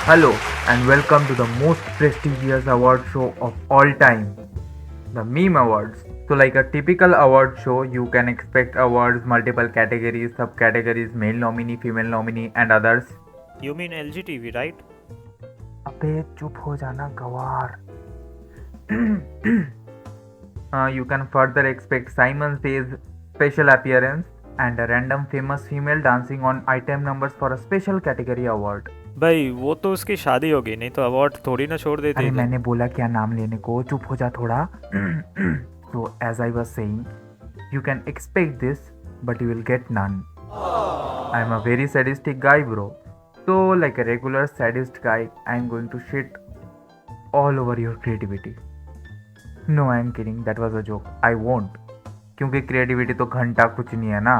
Hello and welcome to the most prestigious award show of all time, the Meme Awards. So, like a typical award show, you can expect awards, multiple categories, subcategories, male nominee, female nominee, and others. You mean LGTV, right? अबे चुप हो जाना गवार. You can further expect Simon Says special appearance and a random famous female dancing on item numbers for a special category award. भाई वो तो उसकी शादी होगी, नहीं तो अवार्ड थोड़ी ना छोड़ देते अरे इधर। मैंने बोला क्या नाम लेने को, चुप हो जा थोड़ा. So as I was saying, you can expect this but you will get none. I'm a very sadistic guy, bro. So like a regular sadist guy, I'm going to shit all over your creativity. No, I'm kidding, that was a joke. I won't, क्योंकि creativity तो घंटा कुछ नहीं है ना.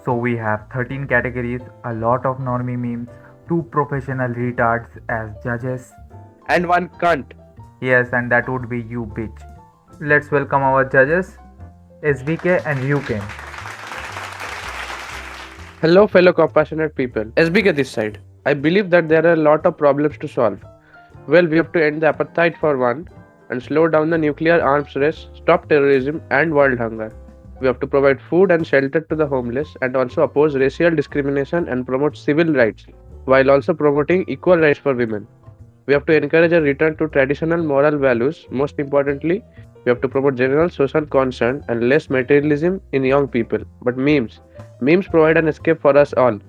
So we have 13 categories, a lot of normie memes, 2 professional retards as judges. And one cunt. Yes, and that would be you, bitch. Let's welcome our judges, SBK and Ryuken. Hello, fellow compassionate people. SBK this side. I believe that there are a lot of problems to solve. Well, we have to end the appetite for one and slow down the nuclear arms race, stop terrorism and world hunger. We have to provide food and shelter to the homeless and also oppose racial discrimination and promote civil rights, while also promoting equal rights for women. We have to encourage a return to traditional moral values. Most importantly, we have to promote general social concern and less materialism in young people. But memes provide an escape for us all.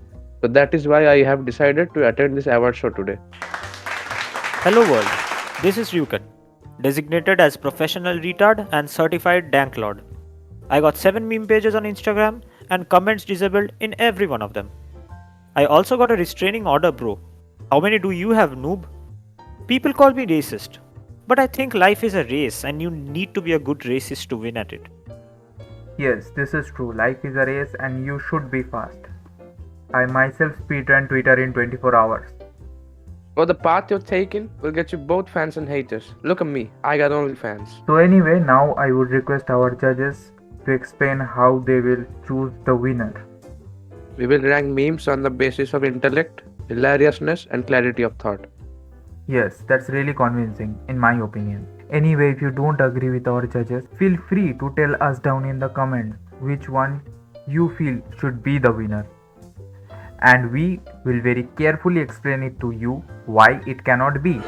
So that is why I have decided to attend this award show today. Hello world, this is Ryuken, designated as professional retard and certified danklord. I got 7 meme pages on Instagram and comments disabled in every one of them. I also got a restraining order, bro. How many do you have, noob? People call me racist, but I think life is a race and you need to be a good racist to win at it. Yes, this is true. Life is a race and you should be fast. I myself speedrun Twitter in 24 hours. For the path you're taking will get you both fans and haters. Look at me, I got only fans. So anyway, now I would request our judges to explain how they will choose the winner. We will rank memes on the basis of intellect, hilariousness, and clarity of thought. Yes, that's really convincing, in my opinion. Anyway, if you don't agree with our judges, feel free to tell us down in the comments which one you feel should be the winner. And we will very carefully explain it to you why it cannot be. No,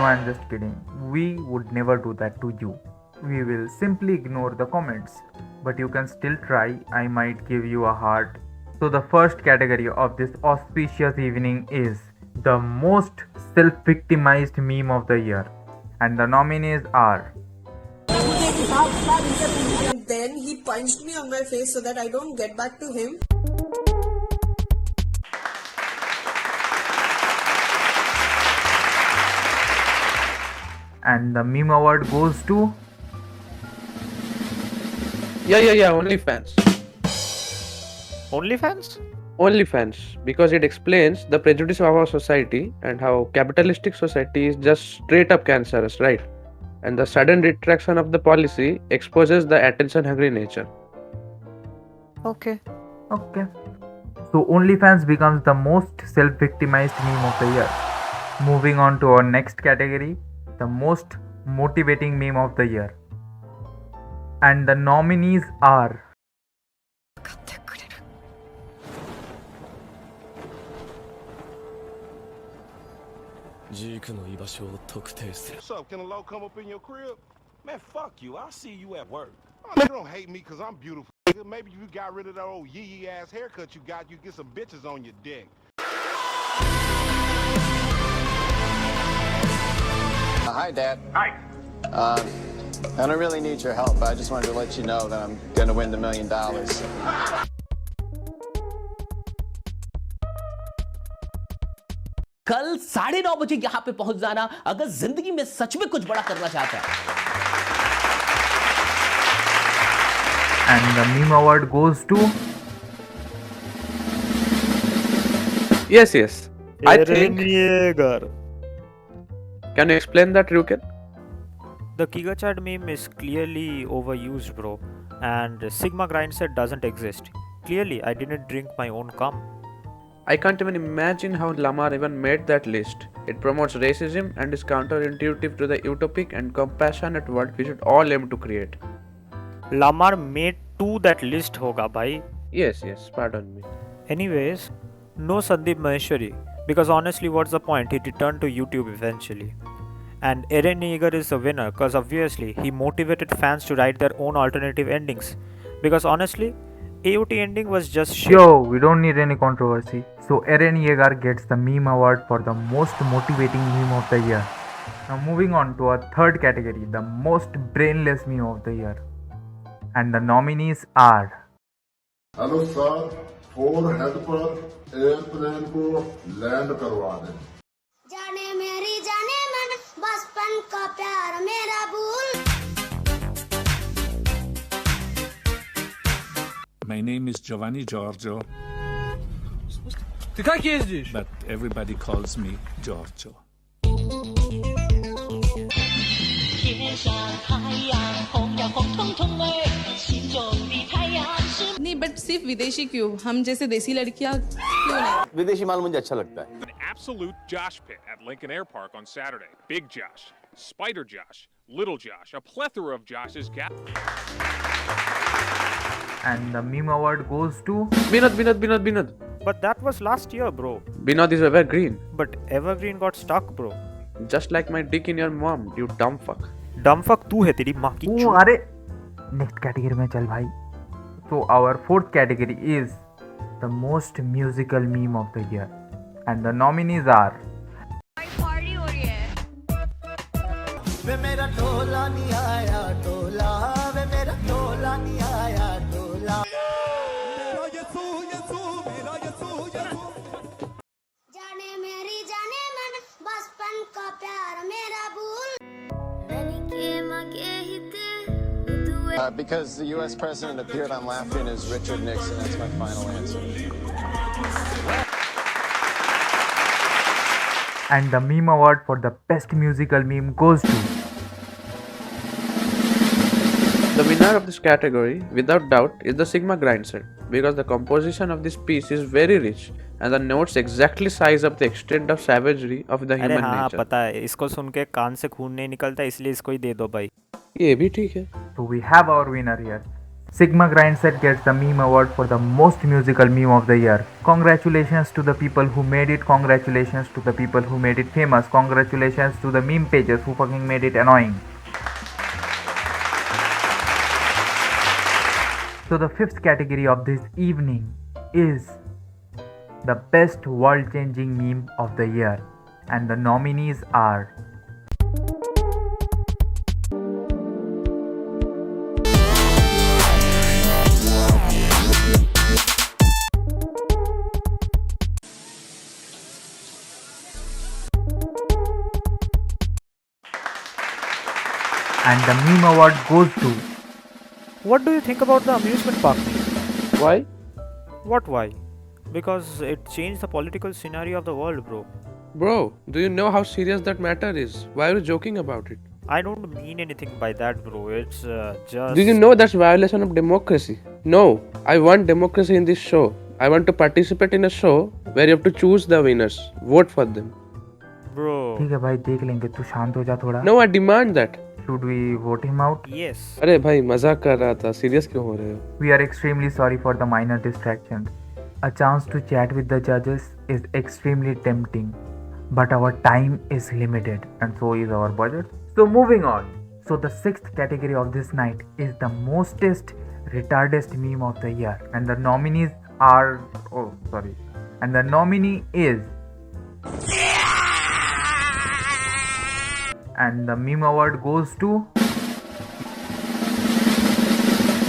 I'm just kidding. We would never do that to you. We will simply ignore the comments. But you can still try. I might give you a heart. So, the first category of this auspicious evening is the most self victimized meme of the year. And the nominees are And then he punched me on my face so that I don't get back to him. and the meme award goes to Yeah, OnlyFans. OnlyFans? OnlyFans, because it explains the prejudice of our society and how capitalistic society is just straight up cancerous, right? And the sudden retraction of the policy exposes the attention hungry nature. Okay. okay. So OnlyFans becomes the most self-victimized meme of the year. Moving on to our next category, the most motivating meme of the year. And the nominees are What's up? Can a low come up in your crib? Man, fuck you. I'll see you at work. Oh, you don't hate me because I'm beautiful. Nigga. Maybe if you got rid of that old yee ass haircut you got, you get some bitches on your dick. Hi, Dad. Hi. I don't really need your help. I just wanted to let you know that I'm going to win the $1 million. कल 9:30 बजे यहां पे पहुंच जाना अगर जिंदगी में सच में कुछ बड़ा करना चाहता है. and the meme award goes to Yes. I think. Erenyegar. Can you explain that, Ryuken? The Kigachad meme is clearly overused, bro. And Sigma Grindset doesn't exist. Clearly, I didn't drink my own cum. I can't even imagine how Lamar even made that list. It promotes racism and is counterintuitive to the utopic and compassionate world we should all aim to create. Lamar made to that list hoga bhai. Yes, pardon me. Anyways, no Sandeep Maheshwari, because honestly, what's the point? He returned to YouTube eventually. And Eren Yeager is the winner because obviously he motivated fans to write their own alternative endings. Because honestly, AOT ending was just shit. Yo, we don't need any controversy. So Eren Yeager gets the meme award for the most motivating meme of the year. Now moving on to our third category, the most brainless meme of the year. And the nominees are hello sir, forehead पर airplane को land करवा दें। जाने मेरी जाने मन बचपन का प्यार मेरा भूल। My name is Giovanni Giorgio, but everybody calls me Giorgio. 天上太阳红呀红彤彤哎，心中的太阳是 नहीं बट सिर्फ विदेशी क्यों, हम जैसे देसी लड़कियां क्यों नहीं? विदेशी माल मुझे अच्छा लगता है. An absolute Josh pit at Lincoln Air Park on Saturday. Big Josh, Spider Josh, Little Josh, a plethora of Joshes and the meme award goes to Binod. But that was last year, bro. Binod is evergreen. But Evergreen got stuck, bro. Just like my dick in your mom, you dumb fuck. Dumb fuck तू है तेरी माँ की चूत. अरे next category में चल भाई. So our fourth category is the most musical meme of the year, and the nominees are party हो रही है। वे मेरा ढोला नहीं आया ढोला वे मेरा ढोला नहीं आया ढोला मेरा यीशु जाने मेरी जाने मन बचपन का प्यार मेरा भूल। Because the U.S. president appeared on Laughing as Richard Nixon. That's my final answer. and the meme award for the best musical meme goes to The winner of this category, without doubt, is the Sigma grind set, because the composition of this piece is very rich and the notes exactly size up the extent of savagery of the अरे human हाँ nature. पता है, इसको सुन के कान से खून नहीं निकलता, इसलिए इसको ही दे दो भाई. ये भी ठीक है. So we have our winner here. Sigma Grindset gets the meme award for the most musical meme of the year. Congratulations to the people who made it. Congratulations to the people who made it famous. Congratulations to the meme pages who fucking made it annoying. So the fifth category of this evening is the best world-changing meme of the year, and the nominees are and the meme award goes to What do you think about the amusement park meme? Why? What why? Because it changed the political scenario of the world, bro. Bro, do you know how serious that matter is? Why are you joking about it? I don't mean anything by that, bro. It's just... Do you know that's violation of democracy? No, I want democracy in this show. I want to participate in a show where you have to choose the winners. Vote for them. Bro. ठीक है भाई देख लेंगे तू शांत हो जा थोड़ा. No, I demand that. Should we vote him out? Yes. अरे भाई मजाक कर रहा था. सीरियस क्यों हो रहे हो? We are extremely sorry for the minor distractions. A chance to chat with the judges is extremely tempting, but our time is limited and so is our budget. So moving on. So the sixth category of this night is the mostest retardest meme of the year, and the nominees are and the nominee is and the meme award goes to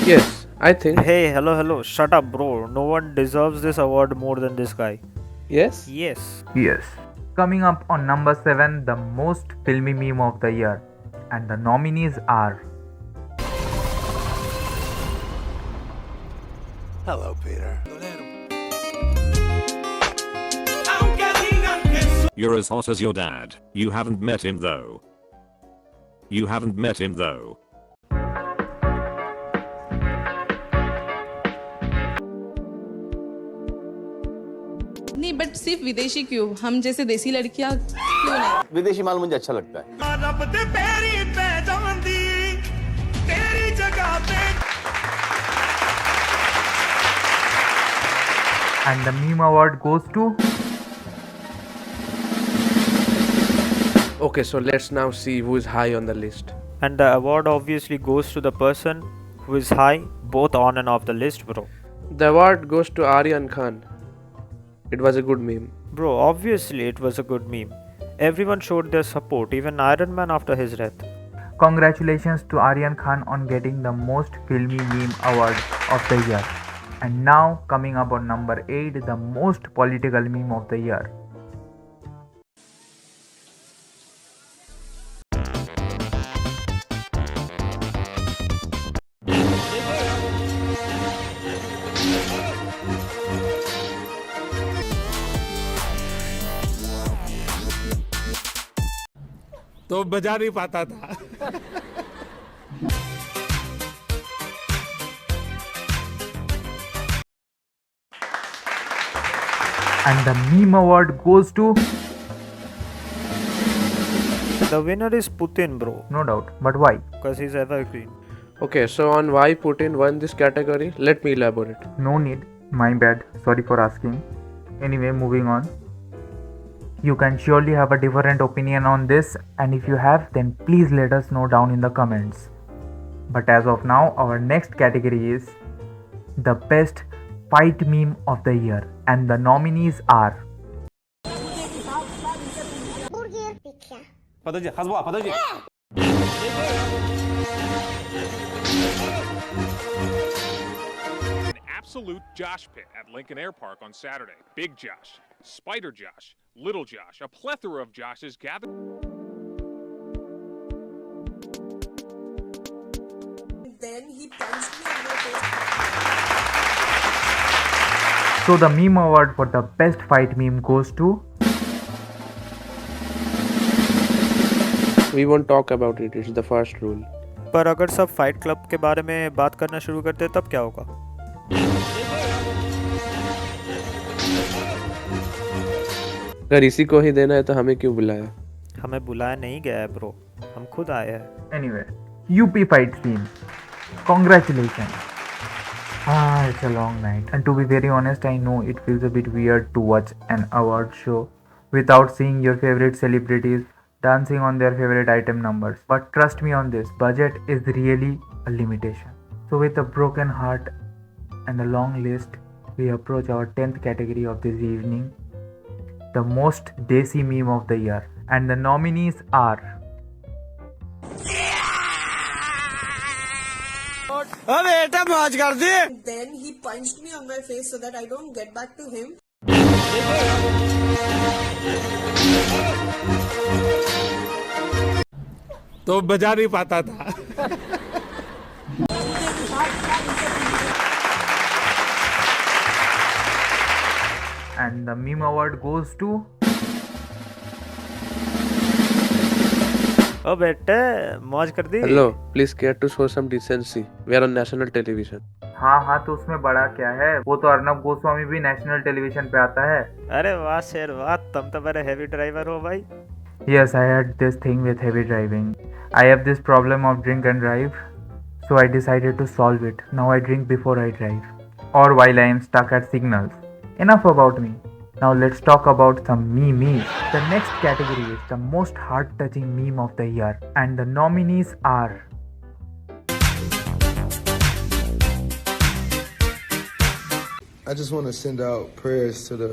Yes, I think. Hey, hello. Shut up, bro. No one deserves this award more than this guy. Yes? Yes. Yes. Coming up on number 7, the most filmy meme of the year, and the nominees are Hello, Peter. You're as hot as your dad. You haven't met him though. नहीं but सिर्फ विदेशी क्यों, हम जैसे देसी लड़कियां क्यों नहीं? विदेशी माल मुझे अच्छा लगता है। And the meme award goes to Okay, so let's now see who is high on the list. And the award obviously goes to the person who is high both on and off the list, bro. The award goes to Aryan Khan. It was a good meme. Bro, obviously it was a good meme. Everyone showed their support, even Iron Man after his death. congratulations to Aryan Khan on getting the most filmy meme award of the year. And now coming up on number 8, the most political meme of the year. तो बजा नहीं पाता था। And the meme award goes to The winner is Putin, bro. no doubt, but why? Because he's evergreen. Okay, so on why Putin won this category, let me elaborate. No need, my bad, sorry for asking. Anyway, moving on. You can surely have a different opinion on this, and if you have, then please let us know down in the comments. But as of now, our next category is the best fight meme of the year, and the nominees are An absolute Josh pit at Lincoln Air Park on Saturday. Big Josh, Spider Josh, Little Josh, a plethora of Joshes gathered. Then he punched me on my face. so the meme award for the best fight meme goes to We won't talk about it, it's the first rule. पर अगर सब fight club के बारे में बात करना शुरू करते तब क्या होगा? अगर इसी को ही देना है तो हमें क्यों बुलाया? हमें बुलाया नहीं गया है ब्रो, हम खुद आए हैं। anyway UP fight scene. Congratulations. It's a long night, and to be very honest, I know it feels a bit weird to watch an award show without seeing your favorite celebrities dancing on their favorite item numbers. But trust me on this, budget is really a limitation. So with a broken heart and a long list, we approach our 10th category of this evening, the most desi meme of the year. And the nominees are Then he punched me on my face so that I don't get back to him. तो बजा नहीं पाता था। and the meme award goes to ओ बेटे मौज कर दी। Hello, please care to show some decency. We are on national television. हाँ तो उसमें बड़ा क्या है, वो तो अर्नब गोस्वामी भी नेशनल टेलीविजन पे आता है। अरे वाह शेर वाह, तुम तो बड़े हैवी ड्राइवर हो भाई। Yes, I had this thing with heavy driving. I have this problem of drink and drive, so I decided to solve it. Now I drink before I drive, or while I am stuck at signals. Enough about me. Now let's talk about some memes. The next category is the most heart-touching meme of the year, and the nominees are I just want to send out prayers to the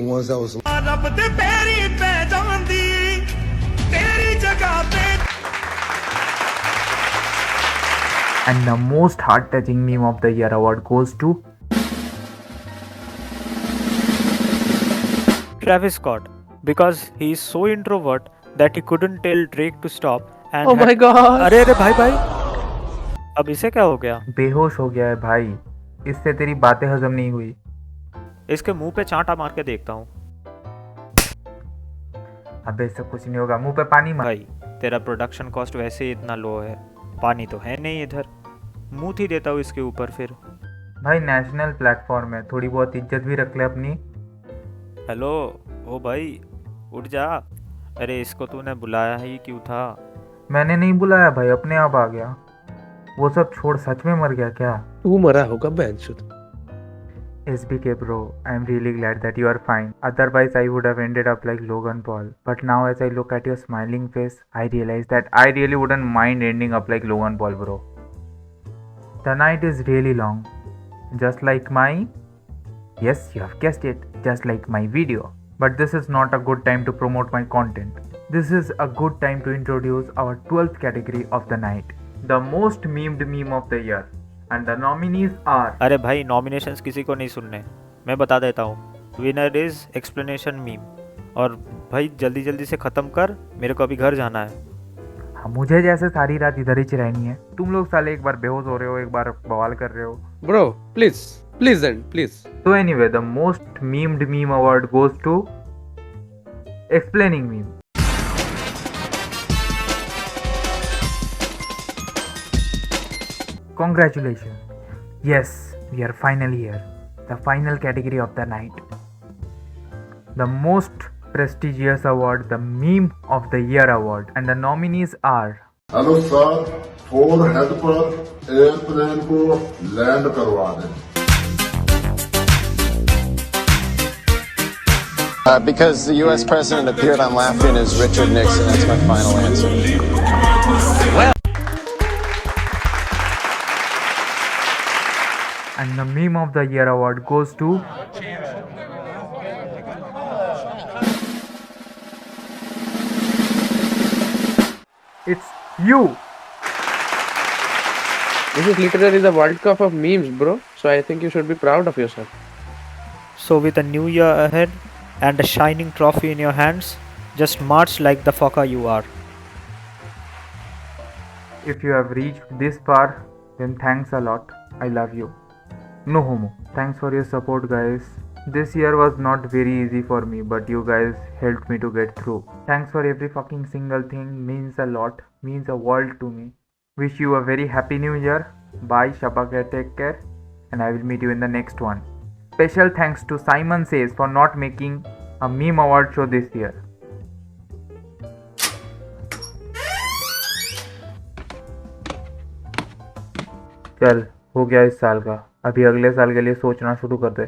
ones that was and the most heart-touching meme of the year award goes to Travis Scott, because he is so introvert that he couldn't tell Drake to stop and Oh my God! अरे भाई अब इसे क्या हो गया? बेहोश हो गया है भाई, इससे तेरी बातें हजम नहीं हुई। इसके मुंह पे चांटा मार के देखता हूँ। अबे इससे कुछ नहीं होगा, मुंह पे पानी मार। भाई तेरा प्रोडक्शन कॉस्ट वैसे ही इतना लो है, पानी तो है नहीं इधर, मूत ही देता हूँ इसके ऊपर फिर। भाई नेशनल प्लेटफॉर्म है, थोड़ी बहुत इज्जत भी रख ले अपनी। हेलो, ओ भाई उठ जा। अरे इसको तूने बुलाया ही क्यों था? मैंने नहीं बुलाया भाई, अपने आप आ गया। वो सब छोड़, सच में मर गया क्या? तू मरा होगा बहनचोद। SBK bro, I am really glad that you are fine. Otherwise, I would have ended up like Logan Paul. But now, as I look at your smiling face, I realize that I really wouldn't mind ending up like Logan Paul, bro. The night is really long, just like my. Yes, you have guessed it, just like my video. But this is not a good time to promote my content. This is a good time to introduce our 12th category of the night, the most memed meme of the year. And the nominees are. अरे भाई nominations किसी को नहीं सुनने, मैं बता देता हूँ। Winner is explanation meme. और भाई जल्दी जल्दी से ख़त्म कर, मेरे को अभी घर जाना है। हाँ, मुझे जैसे सारी रात इधर ही रहनी है। तुम लोग साले एक बार बेहोश हो रहे हो, एक बार बवाल कर रहे हो। Bro please and please. So anyway, the most memed meme award goes to explaining meme. Congratulations. Yes, we are finally here. The final category of the night. The most prestigious award, the Meme of the Year award. And the nominees are. Hello sir, 4 head पर airplane को land करवा दें। Because the U.S. president appeared on Laughing as Richard Nixon. That's my final answer. And the Meme of the Year award goes to. It's you. This is literally the World Cup of memes, bro. So I think you should be proud of yourself. So with a new year ahead and a shining trophy in your hands, just march like the fucker you are. If you have reached this far, then thanks a lot. I love you. No homo. Thanks for your support, guys. This year was not very easy for me, but you guys helped me to get through. Thanks for every fucking single thing. Means a lot. Means a world to me. Wish you a very happy new year. Bye, Shabaka, take care. And I will meet you in the next one. Special thanks to Simon Says for not making a meme award show this year. चल, हो गया इस साल का। अभी अगले साल के लिए सोचना शुरू कर दे।